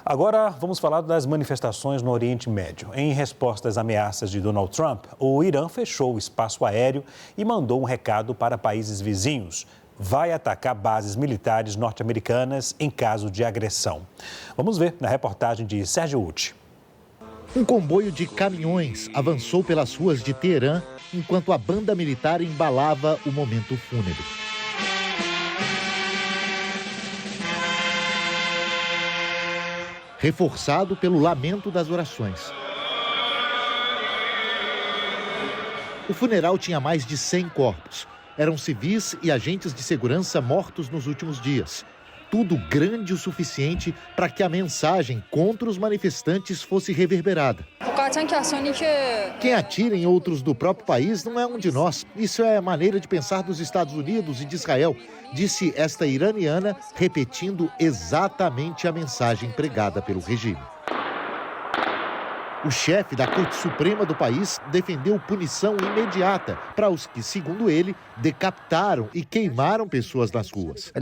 Agora vamos falar das manifestações no Oriente Médio. Em resposta às ameaças de Donald Trump, o Irã fechou o espaço aéreo e mandou um recado para países vizinhos. Vai atacar bases militares norte-americanas em caso de agressão. Vamos ver na reportagem de Sérgio Ucci. Um comboio de caminhões avançou pelas ruas de Teherã enquanto a banda militar embalava o momento fúnebre. Reforçado pelo lamento das orações. O funeral tinha mais de 100 corpos. Eram civis e agentes de segurança mortos nos últimos dias. Tudo grande o suficiente para que a mensagem contra os manifestantes fosse reverberada. Quem atira em outros do próprio país não é um de nós. Isso é a maneira de pensar dos Estados Unidos e de Israel, disse esta iraniana, repetindo exatamente a mensagem pregada pelo regime. O chefe da Corte Suprema do país defendeu punição imediata para os que, segundo ele, decapitaram e queimaram pessoas nas ruas.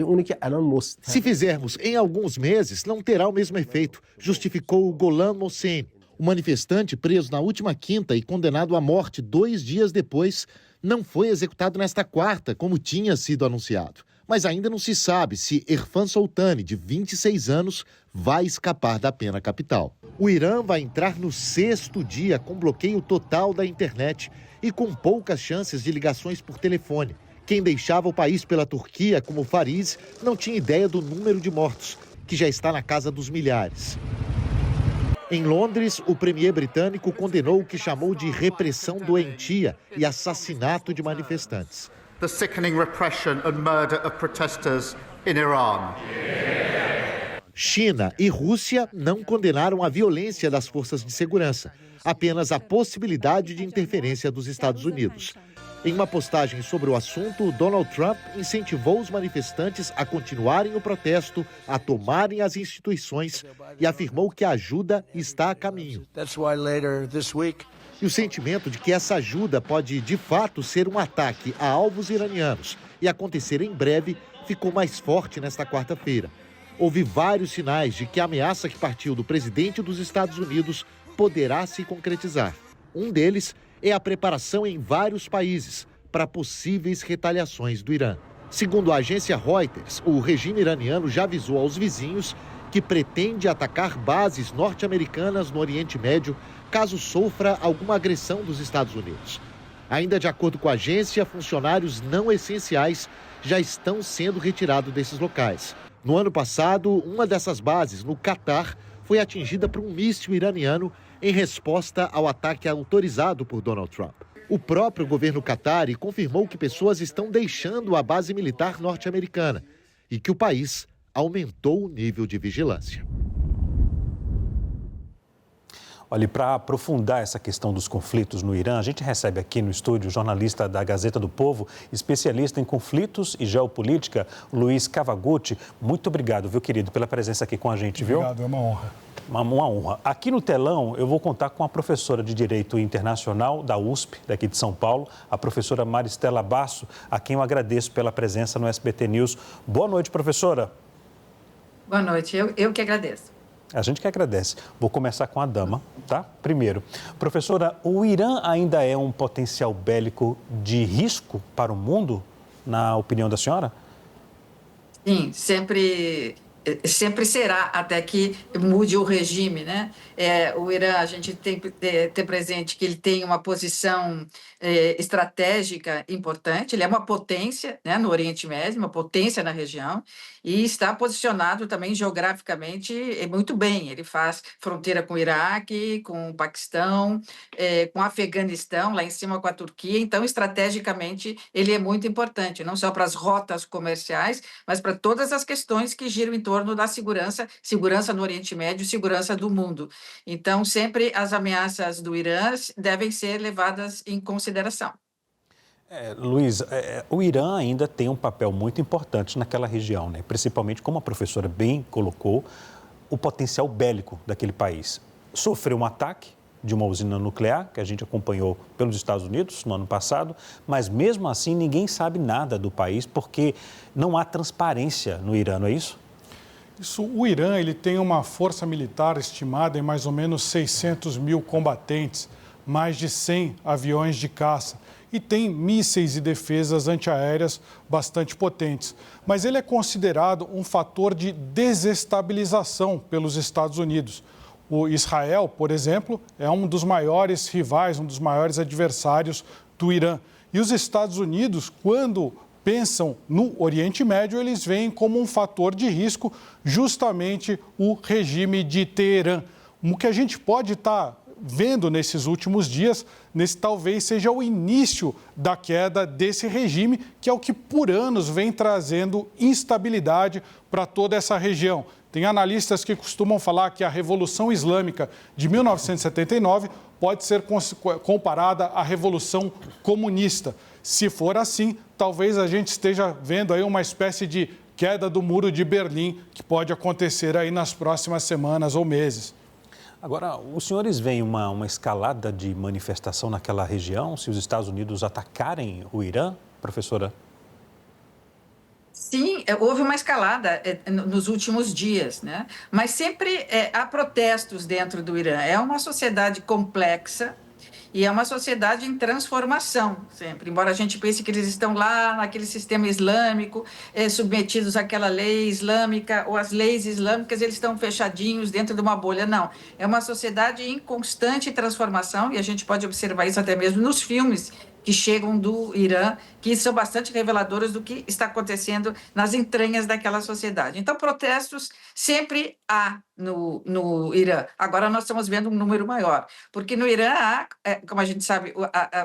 Se fizermos em alguns meses, não terá o mesmo efeito, justificou o Golan Mohsen. O manifestante, preso na última quinta e condenado à morte 2 dias depois, não foi executado nesta quarta, como tinha sido anunciado. Mas ainda não se sabe se Irfan Soltani, de 26 anos, vai escapar da pena capital. O Irã vai entrar no 6º dia com bloqueio total da internet e com poucas chances de ligações por telefone. Quem deixava o país pela Turquia, como Fariz, não tinha ideia do número de mortos, que já está na casa dos milhares. Em Londres, o premier britânico condenou o que chamou de repressão doentia e assassinato de manifestantes. The sickening repression and murder of protesters in Iran. China e Rússia não condenaram a violência das forças de segurança, apenas a possibilidade de interferência dos Estados Unidos. Em uma postagem sobre o assunto, Donald Trump incentivou os manifestantes a continuarem o protesto, a tomarem as instituições e afirmou que a ajuda está a caminho. E o sentimento de que essa ajuda pode, de fato, ser um ataque a alvos iranianos e acontecer em breve ficou mais forte nesta quarta-feira. Houve vários sinais de que a ameaça que partiu do presidente dos Estados Unidos poderá se concretizar. Um deles é a preparação em vários países para possíveis retaliações do Irã. Segundo a agência Reuters, o regime iraniano já avisou aos vizinhos que pretende atacar bases norte-americanas no Oriente Médio caso sofra alguma agressão dos Estados Unidos. Ainda de acordo com a agência, funcionários não essenciais já estão sendo retirados desses locais. No ano passado, uma dessas bases, no Catar, foi atingida por um míssil iraniano em resposta ao ataque autorizado por Donald Trump. O próprio governo catari confirmou que pessoas estão deixando a base militar norte-americana e que o país aumentou o nível de vigilância. Olha, para aprofundar essa questão dos conflitos no Irã, a gente recebe aqui no estúdio o jornalista da Gazeta do Povo, especialista em conflitos e geopolítica, Luiz Cavagutti. Muito obrigado, viu, querido, pela presença aqui com a gente, viu? Obrigado, é uma honra. Uma honra. Aqui no telão, eu vou contar com a professora de Direito Internacional da USP, daqui de São Paulo, a professora Maristela Basso, a quem eu agradeço pela presença no SBT News. Boa noite, professora. Boa noite, eu que agradeço. A gente que agradece. Vou começar com a dama, tá? Primeiro, professora, o Irã ainda é um potencial bélico de risco para o mundo, na opinião da senhora? Sim, sempre será, até que mude o regime, né? O Irã, a gente tem que ter presente que ele tem uma posição estratégica importante, ele é uma potência, né, no Oriente Médio, uma potência na região, e está posicionado também geograficamente muito bem. Ele faz fronteira com o Iraque, com o Paquistão, com o Afeganistão, lá em cima com a Turquia. Então, estrategicamente, ele é muito importante, não só para as rotas comerciais, mas para todas as questões que giram em torno da segurança no Oriente Médio, segurança do mundo. Então, sempre as ameaças do Irã devem ser levadas em consideração. Luiz, o Irã ainda tem um papel muito importante naquela região, né? Principalmente, como a professora bem colocou, o potencial bélico daquele país. Sofreu um ataque de uma usina nuclear, que a gente acompanhou pelos Estados Unidos no ano passado, mas mesmo assim ninguém sabe nada do país porque não há transparência no Irã, não é isso? O Irã ele tem uma força militar estimada em mais ou menos 600 mil combatentes, mais de 100 aviões de caça e tem mísseis e defesas antiaéreas bastante potentes. Mas ele é considerado um fator de desestabilização pelos Estados Unidos. O Israel, por exemplo, é um dos maiores rivais, um dos maiores adversários do Irã. E os Estados Unidos, quando pensam no Oriente Médio, eles veem como um fator de risco justamente o regime de Teherã. O que a gente pode estar vendo nesses últimos dias, talvez seja o início da queda desse regime, que é o que por anos vem trazendo instabilidade para toda essa região. Tem analistas que costumam falar que a Revolução Islâmica de 1979 pode ser comparada à Revolução Comunista. Se for assim, talvez a gente esteja vendo aí uma espécie de queda do Muro de Berlim, que pode acontecer aí nas próximas semanas ou meses. Agora, os senhores veem uma escalada de manifestação naquela região, se os Estados Unidos atacarem o Irã, professora? Sim, houve uma escalada nos últimos dias, né? Mas sempre há protestos dentro do Irã. É uma sociedade complexa e é uma sociedade em transformação, sempre. Embora a gente pense que eles estão lá naquele sistema islâmico, submetidos àquela lei islâmica ou às leis islâmicas, eles estão fechadinhos dentro de uma bolha. Não, é uma sociedade em constante transformação e a gente pode observar isso até mesmo nos filmes que chegam do Irã, que são bastante reveladores do que está acontecendo nas entranhas daquela sociedade. Então, protestos sempre há no Irã. Agora nós estamos vendo um número maior, porque no Irã há, como a gente sabe,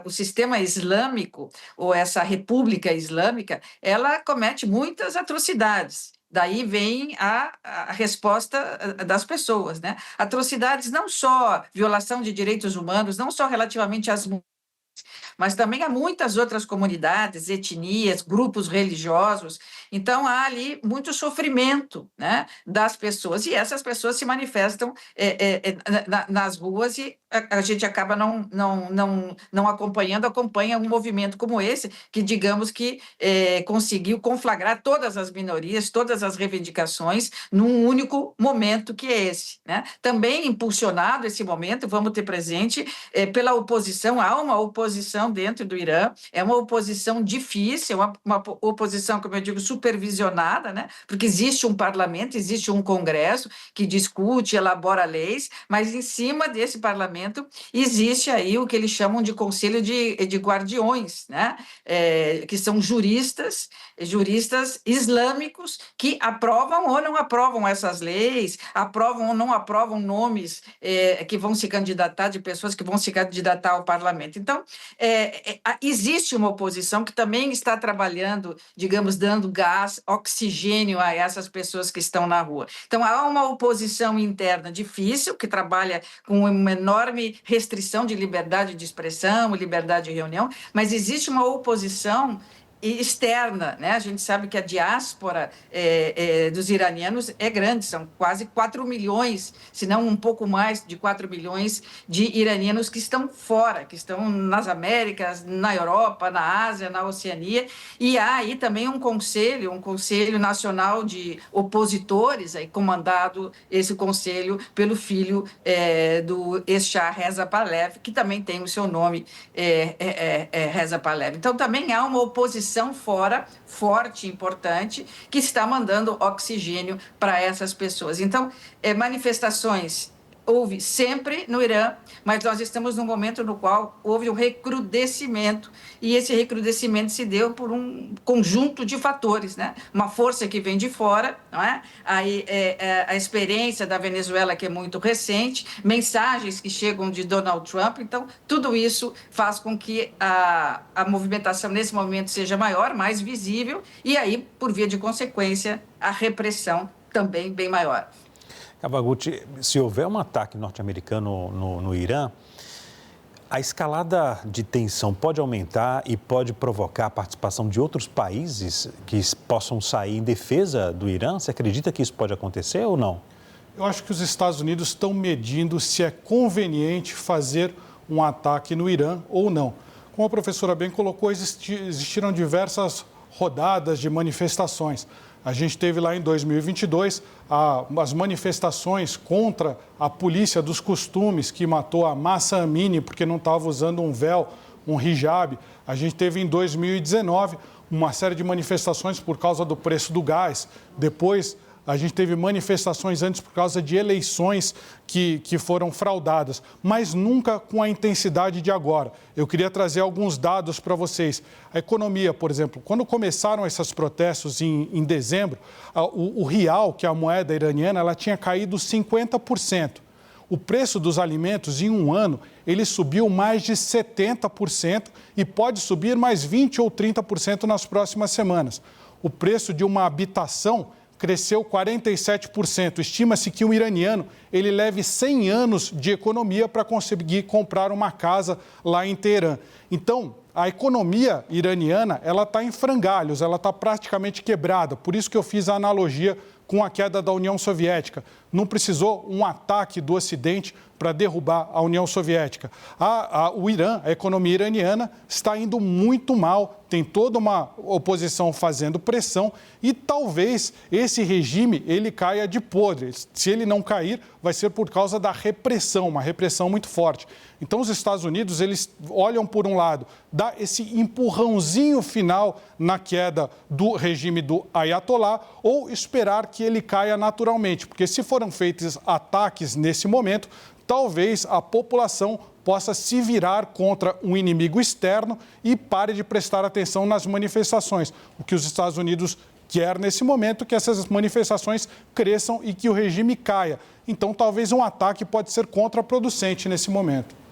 o sistema islâmico, ou essa república islâmica, ela comete muitas atrocidades. Daí vem a resposta das pessoas, né? Atrocidades não só violação de direitos humanos, não só relativamente às mulheres, mas também há muitas outras comunidades, etnias, grupos religiosos. Então, há ali muito sofrimento, né, das pessoas, e essas pessoas se manifestam nas ruas e a gente acaba não acompanha um movimento como esse, que, digamos que conseguiu conflagrar todas as minorias, todas as reivindicações, num único momento que é esse, né? Também impulsionado esse momento, vamos ter presente, pela oposição. Há uma oposição dentro do Irã, é uma oposição difícil, uma oposição, como eu digo, supervisionada, né? Porque existe um parlamento, existe um congresso que discute, elabora leis, mas em cima desse parlamento existe aí o que eles chamam de conselho de guardiões, né? Que são juristas islâmicos que aprovam ou não aprovam essas leis, aprovam ou não aprovam nomes que vão se candidatar, de pessoas que vão se candidatar ao parlamento. Então, existe uma oposição que também está trabalhando, digamos, dando gás, oxigênio a essas pessoas que estão na rua. Então, há uma oposição interna difícil, que trabalha com uma enorme restrição de liberdade de expressão, liberdade de reunião, mas existe uma oposição externa, né? A gente sabe que a diáspora dos iranianos é grande, são quase 4 milhões, se não um pouco mais de 4 milhões de iranianos que estão fora, que estão nas Américas, na Europa, na Ásia, na Oceania, e há aí também um conselho nacional de opositores, aí comandado esse conselho pelo filho do ex-Shah Reza Pahlavi, que também tem o seu nome, Reza Pahlavi. Então, também há uma oposição fora, forte, importante, que está mandando oxigênio para essas pessoas. Então, manifestações houve sempre no Irã, mas nós estamos num momento no qual houve um recrudescimento, e esse recrudescimento se deu por um conjunto de fatores, né? Uma força que vem de fora, não é? Aí, a experiência da Venezuela, que é muito recente, mensagens que chegam de Donald Trump. Então, tudo isso faz com que a movimentação nesse momento seja maior, mais visível, e aí, por via de consequência, a repressão também bem maior. Kawaguchi, se houver um ataque norte-americano no Irã, a escalada de tensão pode aumentar e pode provocar a participação de outros países que possam sair em defesa do Irã? Você acredita que isso pode acontecer ou não? Eu acho que os Estados Unidos estão medindo se é conveniente fazer um ataque no Irã ou não. Como a professora bem colocou, existiram diversas rodadas de manifestações. A gente teve lá em 2022 as manifestações contra a polícia dos costumes que matou a Mahsa Amini porque não estava usando um véu, um hijab. A gente teve em 2019 uma série de manifestações por causa do preço do gás. Depois, a gente teve manifestações antes por causa de eleições que foram fraudadas, mas nunca com a intensidade de agora. Eu queria trazer alguns dados para vocês. A economia, por exemplo, quando começaram esses protestos em dezembro, o real, que é a moeda iraniana, ela tinha caído 50%. O preço dos alimentos, em um ano, ele subiu mais de 70% e pode subir mais 20% ou 30% nas próximas semanas. O preço de uma habitação cresceu 47%. Estima-se que o iraniano ele leve 100 anos de economia para conseguir comprar uma casa lá em Teherã. Então, a economia iraniana ela está em frangalhos, ela está praticamente quebrada. Por isso que eu fiz a analogia com a queda da União Soviética. Não precisou um ataque do Ocidente para derrubar a União Soviética. O Irã, a economia iraniana, está indo muito mal, tem toda uma oposição fazendo pressão e talvez esse regime ele caia de podre. Se ele não cair, vai ser por causa da repressão, uma repressão muito forte. Então, os Estados Unidos, eles olham por um lado, dá esse empurrãozinho final na queda do regime do Ayatollah ou esperar que ele caia naturalmente, porque se foram feitos ataques nesse momento, talvez a população possa se virar contra um inimigo externo e pare de prestar atenção nas manifestações. O que os Estados Unidos quer nesse momento é que essas manifestações cresçam e que o regime caia. Então, talvez um ataque pode ser contraproducente nesse momento.